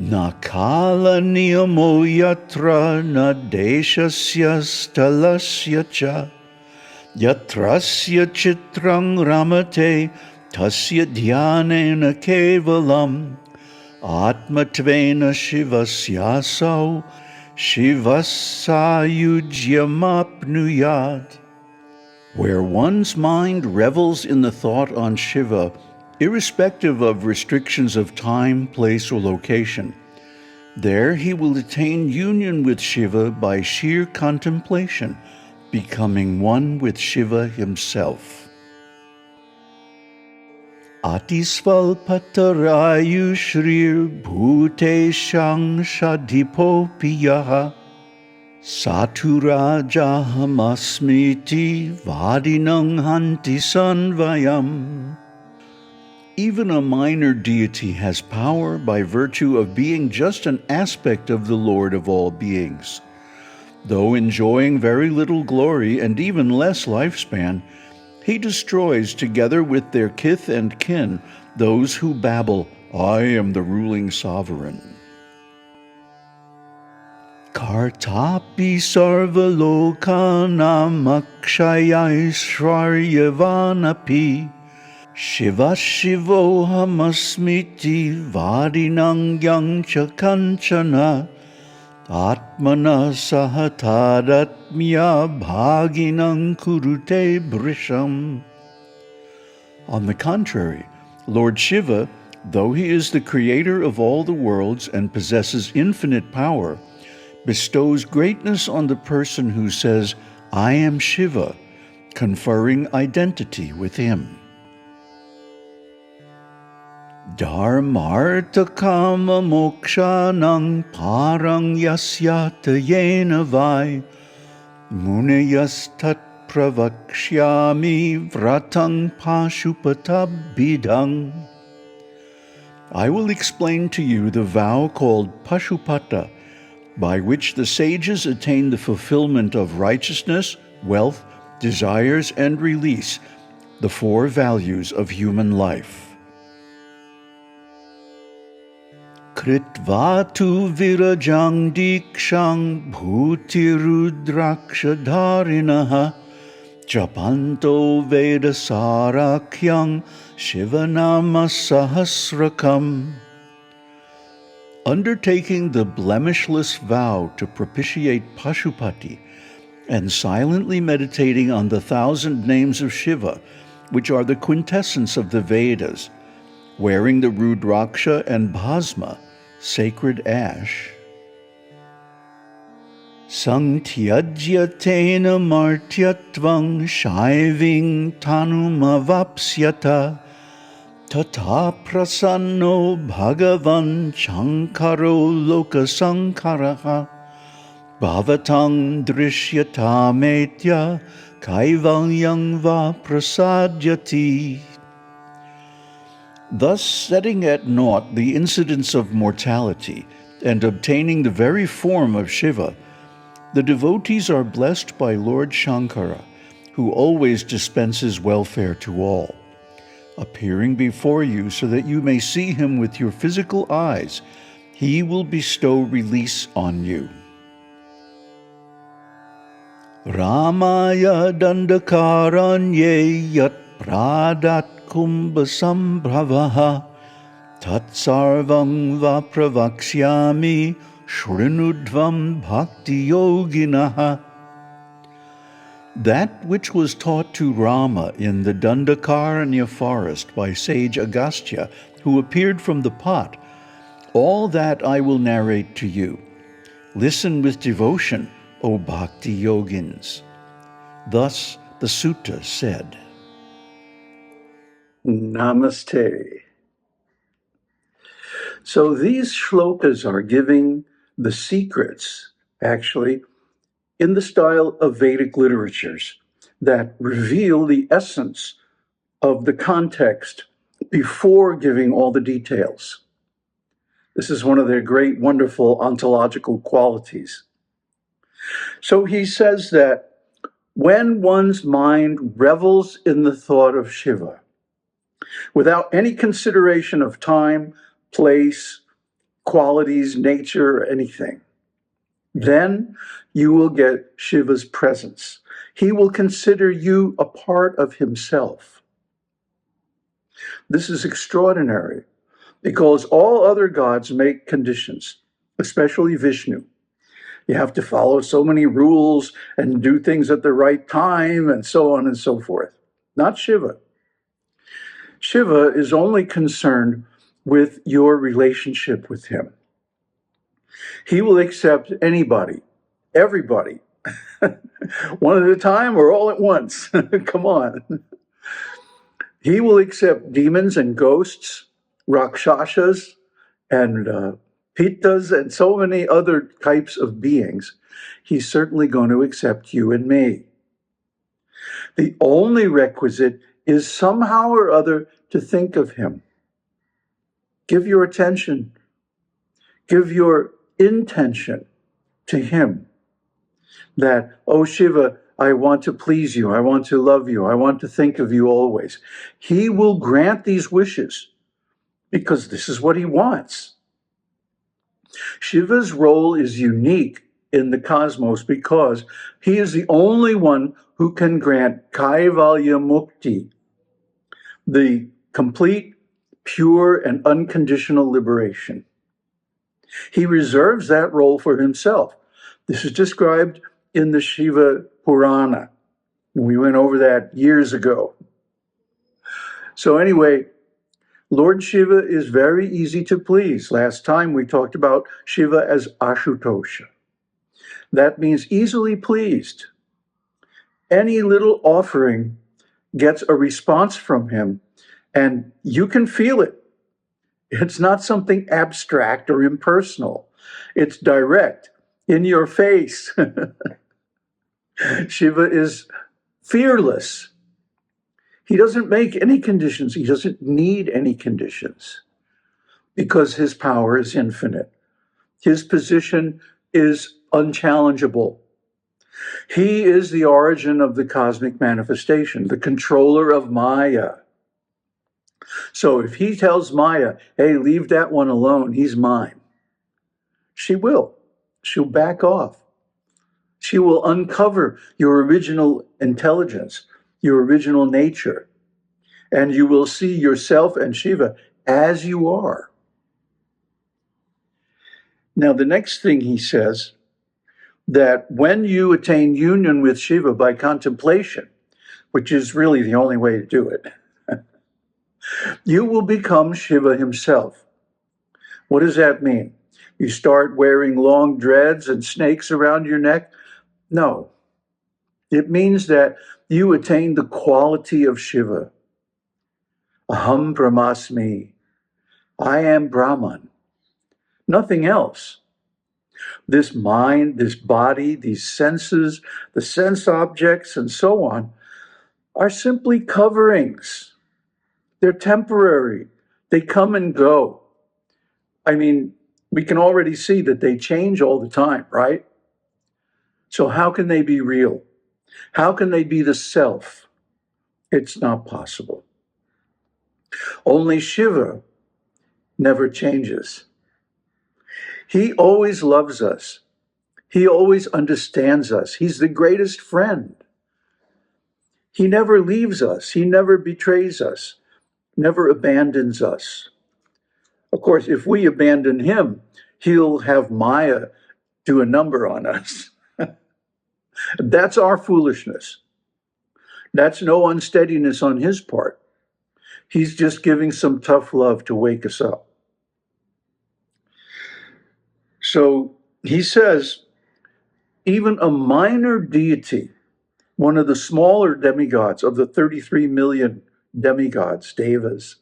Na kala niyamo yatra na deshasya stalasya cha yatrasya chitrang ramate tasya dhyanena kevalam atmatvena shivasyasau shivasayujyamapnuyat. Where one's mind revels in the thought on Shiva, irrespective of restrictions of time, place, or location, there he will attain union with Shiva by sheer contemplation, becoming one with Shiva himself. Atisvalpatarayu shrir bhuteshang shadipopiyaha Saturajahamasmiti vadinang hanti sanvayam. Even a minor deity has power by virtue of being just an aspect of the Lord of all beings. Though enjoying very little glory and even less lifespan, he destroys together with their kith and kin those who babble, "I am the ruling sovereign." Kartapi sarvalokanam akshayai Shiva shivohamasmiti vadinang yang cha kanchana atmana sahatadatmya bhaginang kurute brisham. On the contrary, Lord Shiva, though he is the creator of all the worlds and possesses infinite power, bestows greatness on the person who says, "I am Shiva," conferring identity with him. Dharmartha kama mokshanang parang yasyata yena vai munayas tat pravakshyami vratang pashupata bidang. I will explain to you the vow called Pashupata, by which the sages attain the fulfillment of righteousness, wealth, desires, and release, the four values of human life. Kritvatu virajang dikshang bhutirudrakshadharinaha japanto vedasarakyang shivanama sahasrakam. Undertaking the blemishless vow to propitiate Pashupati and silently meditating on the 1,000 names of Shiva, which are the quintessence of the Vedas, wearing the Rudraksha and Bhasma, sacred ash. Sangtyajyatena martyatvang shaiving tanumavapsyata Tata prasanno bhagavan shankaro lokasankaraha bhavatang drishyatametya kaivalyang va prasadyati. Thus setting at naught the incidents of mortality and obtaining the very form of Shiva, the devotees are blessed by Lord Shankara, who always dispenses welfare to all. Appearing before you so that you may see him with your physical eyes, he will bestow release on you. Ramaya dandakaranye yat pradat kumbhasambhravaha tatsarvang vapravaksyami shrinudvam bhakti yoginaha. That which was taught to Rama in the Dandakaranya forest by sage Agastya, who appeared from the pot, all that I will narrate to you. Listen with devotion, O Bhakti Yogins. Thus the sutta said. Namaste. So these shlokas are giving the secrets, actually, in the style of Vedic literatures that reveal the essence of the context before giving all the details. This is one of their great, wonderful ontological qualities. So he says that when one's mind revels in the thought of Shiva, without any consideration of time, place, qualities, nature, or anything. Then you will get Shiva's presence. He will consider you a part of himself. This is extraordinary because all other gods make conditions, especially Vishnu. You have to follow so many rules and do things at the right time and so on and so forth. Not Shiva. Shiva is only concerned with your relationship with him. He will accept anybody, everybody, one at a time or all at once. Come on. He will accept demons and ghosts, rakshasas and pittas and so many other types of beings. He's certainly going to accept you and me. The only requisite is somehow or other to think of him. Give your attention, give your intention to him. That, oh Shiva, I want to please you, I want to love you, I want to think of you always. He will grant these wishes because this is what he wants. Shiva's role is unique in the cosmos because he is the only one who can grant kaivalya mukti, the complete, pure, and unconditional liberation. He reserves that role for himself. This is described in the Shiva Purana. We went over that years ago. So anyway, Lord Shiva is very easy to please. Last time we talked about Shiva as Ashutosha. That means easily pleased. Any little offering gets a response from him, and you can feel it. It's not something abstract or impersonal. It's direct, in your face. Shiva is fearless. He doesn't make any conditions. He doesn't need any conditions because his power is infinite. His position is unchallengeable. He is the origin of the cosmic manifestation, the controller of Maya. So if he tells Maya, hey, leave that one alone, he's mine, she will. She'll back off. She will uncover your original intelligence, your original nature, and you will see yourself and Shiva as you are. Now, the next thing he says, that when you attain union with Shiva by contemplation, which is really the only way to do it, you will become Shiva himself. What does that mean? You start wearing long dreads and snakes around your neck? No. It means that you attain the quality of Shiva. Aham Brahmasmi. I am Brahman. Nothing else. This mind, this body, these senses, the sense objects, and so on, are simply coverings. They're temporary. They come and go. I mean, we can already see that they change all the time, right? So how can they be real? How can they be the self? It's not possible. Only Shiva never changes. He always loves us. He always understands us. He's the greatest friend. He never leaves us. He never betrays us, never abandons us. Of course, if we abandon him, he'll have Maya do a number on us. That's our foolishness. That's no unsteadiness on his part. He's just giving some tough love to wake us up. So he says, even a minor deity, one of the smaller demigods of the 33 million demigods, devas,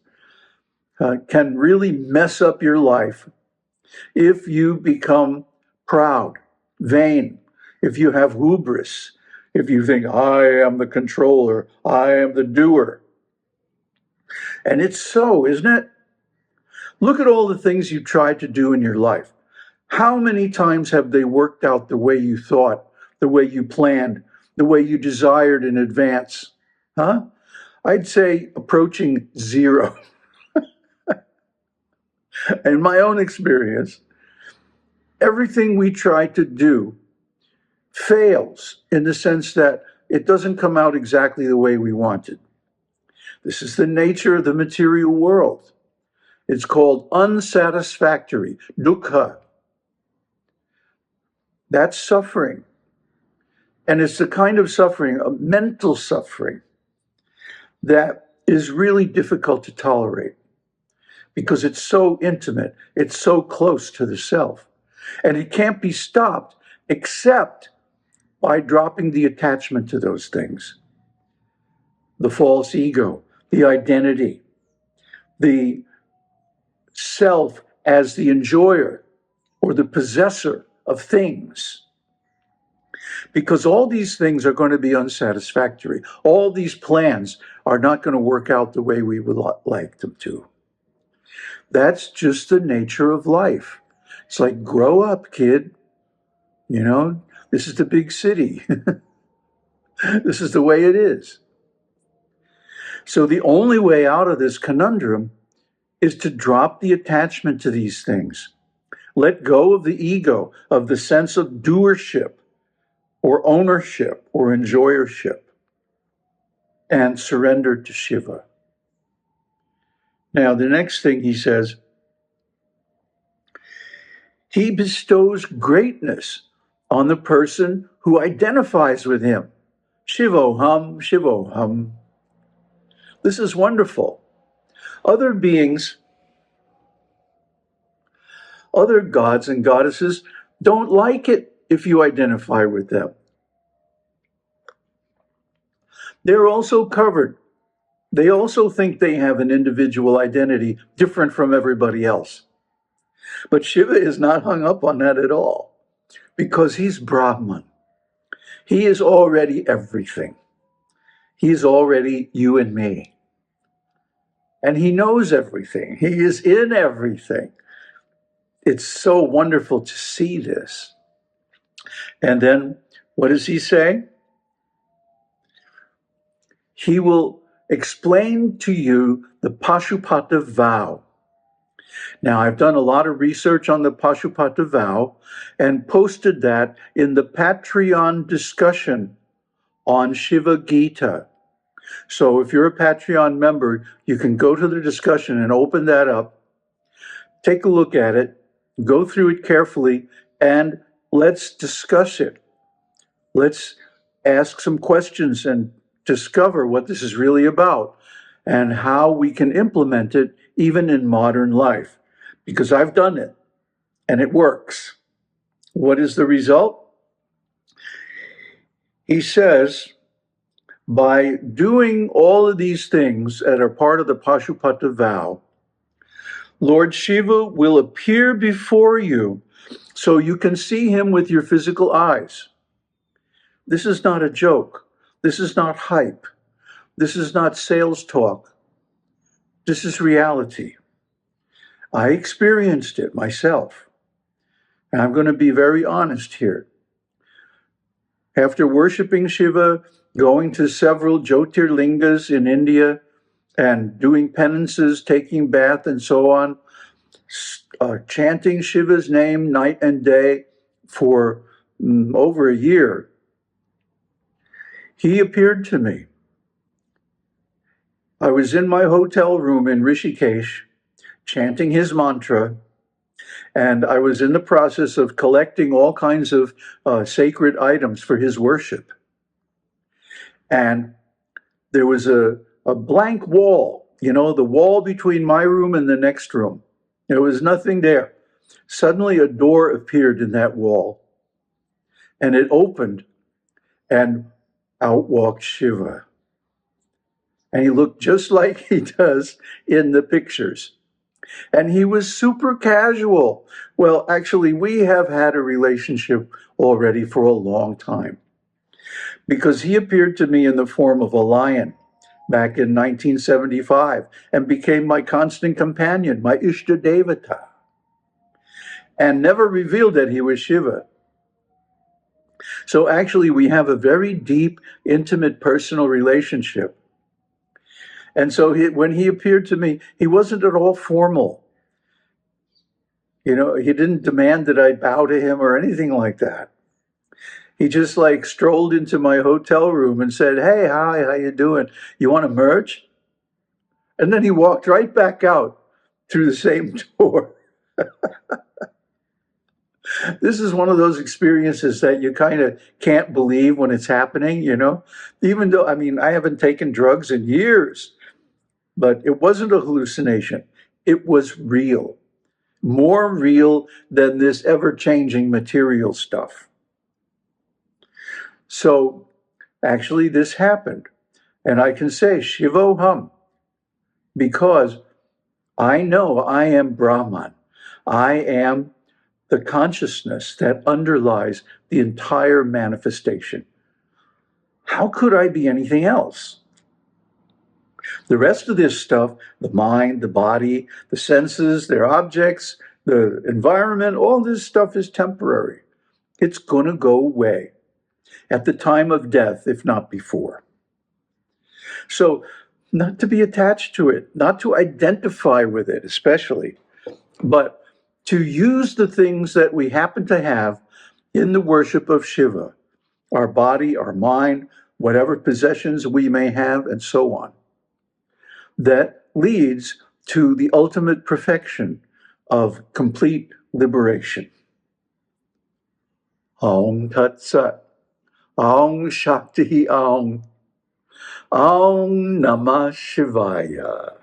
can really mess up your life if you become proud, vain, if you have hubris, if you think, I am the controller, I am the doer. And it's so, isn't it? Look at all the things you tried to do in your life. How many times have they worked out the way you thought, the way you planned, the way you desired in advance? Huh? I'd say approaching zero. In my own experience, everything we try to do fails in the sense that it doesn't come out exactly the way we wanted. This is the nature of the material world. It's called unsatisfactory, dukkha. That's suffering. And it's the kind of suffering, a mental suffering, that is really difficult to tolerate because it's so intimate, it's so close to the self. And it can't be stopped except by dropping the attachment to those things. The false ego, the identity, the self as the enjoyer or the possessor of things. Because all these things are going to be unsatisfactory. All these plans are not going to work out the way we would like them to. That's just the nature of life. It's like, grow up, kid. You know, this is the big city. This is the way it is. So the only way out of this conundrum is to drop the attachment to these things. Let go of the ego, of the sense of doership or ownership or enjoyership, and surrender to Shiva. Now, the next thing he says, he bestows greatness on the person who identifies with him. Shivoham, Shivoham. This is wonderful. Other beings, other gods and goddesses don't like it if you identify with them. They're also covered. They also think they have an individual identity different from everybody else. But Shiva is not hung up on that at all because he's Brahman. He is already everything. He is already you and me. And he knows everything. He is in everything. It's so wonderful to see this. And then what does he say? He will explain to you the Paśupata Vow. Now, I've done a lot of research on the Paśupata Vow and posted that in the Patreon discussion on Shiva Gita. So if you're a Patreon member, you can go to the discussion and open that up, take a look at it, go through it carefully, and let's discuss it. Let's ask some questions and discover what this is really about and how we can implement it even in modern life. Because I've done it and it works. What is the result? He says, by doing all of these things that are part of the Paśupata Vow, Lord Shiva will appear before you so you can see him with your physical eyes. This is not a joke. This is not hype. This is not sales talk. This is reality. I experienced it myself. And I'm going to be very honest here. After worshiping Shiva, going to several Jyotirlingas in India, and doing penances, taking bath, and so on, chanting Shiva's name night and day for over a year, he appeared to me. I was in my hotel room in Rishikesh, chanting his mantra, and I was in the process of collecting all kinds of sacred items for his worship. And there was a blank wall, you know, the wall between my room and the next room. There was nothing there. Suddenly a door appeared in that wall, and it opened, and out walked Shiva. And he looked just like he does in the pictures. And he was super casual. Well, actually, we have had a relationship already for a long time, because he appeared to me in the form of a lion back in 1975 and became my constant companion, my Ishta Devata, and never revealed that he was Shiva. So actually, we have a very deep, intimate, personal relationship. And so when he appeared to me, he wasn't at all formal. You know, he didn't demand that I bow to him or anything like that. He just like strolled into my hotel room and said, "Hey, hi, how you doing? You want to merge?" And then he walked right back out through the same door. This is one of those experiences that you kind of can't believe when it's happening, you know? Even though, I mean, I haven't taken drugs in years, but it wasn't a hallucination. It was real, more real than this ever changing material stuff. So actually, this happened. And I can say Shiva Hum because I know I am Brahman. I am the consciousness that underlies the entire manifestation. How could I be anything else? The rest of this stuff, the mind, the body, the senses, their objects, the environment, all this stuff is temporary. It's going to go away at the time of death, if not before. So, not to be attached to it, not to identify with it, especially, but to use the things that we happen to have in the worship of Shiva, our body, our mind, whatever possessions we may have, and so on, that leads to the ultimate perfection of complete liberation. Aum Tat Sat. Aum Shakti Aum. Aum Namah Shivaya.